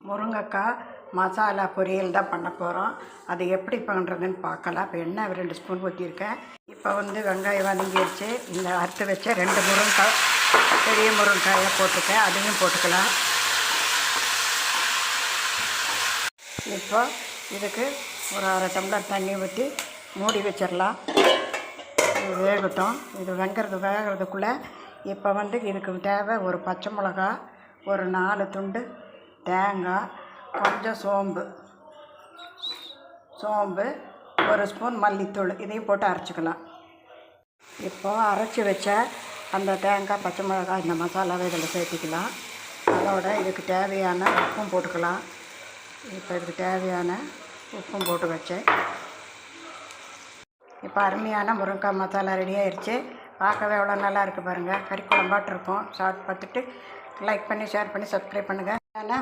முருங்கைக்காய் மசாலா பொரியல் தான் பண்ண போகிறோம். அது எப்படி பண்ணுறதுன்னு பார்க்கலாம். இப்போ எண்ணெய் 2 ஸ்பூன் ஊற்றிருக்கேன். இப்போ வெங்காயம் வதங்கிடுச்சு. இந்த அறுத்து வச்ச 2 முருங்கைக்காய், பெரிய முருங்கைக்காயை போட்டிருக்கேன். அதையும் போட்டுக்கலாம். இப்போ இதுக்கு ஒரு 1/2 டம்ளர் தண்ணி ஊற்றி மூடி வச்சிடலாம். இது வேகட்டும். இது வேகிறதுக்குள்ளே இப்போ இதுக்கு தேவை ஒரு பச்சை மிளகா, ஒரு 4 துண்டு தேங்காய், கொஞ்சம் சோம்பு, 1 ஸ்பூன் மல்லித்தூள், இதையும் போட்டு அரைச்சிக்கலாம். இப்போது அரைச்சி வச்ச அந்த தேங்காய், பச்சை மிளகாய், இந்த மசாலாவை இதில் சேர்த்திக்கலாம். அதோட இதுக்கு தேவையான உப்பும் போட்டுக்கலாம். இப்போ இதுக்கு தேவையான உப்பும் போட்டு வச்சேன். இப்போ அருமையான முருங்கைக்காய் மசாலா ரெடி ஆயிடுச்சு. பார்க்கவே எவ்வளோ நல்லா இருக்குது பாருங்கள். கறி குழம்பாட்டு இருக்கும். சாப்பிட்டு பார்த்துட்டு லைக் பண்ணி, ஷேர் பண்ணி, சப்ஸ்கிரைப் பண்ணுங்கள். மசாலா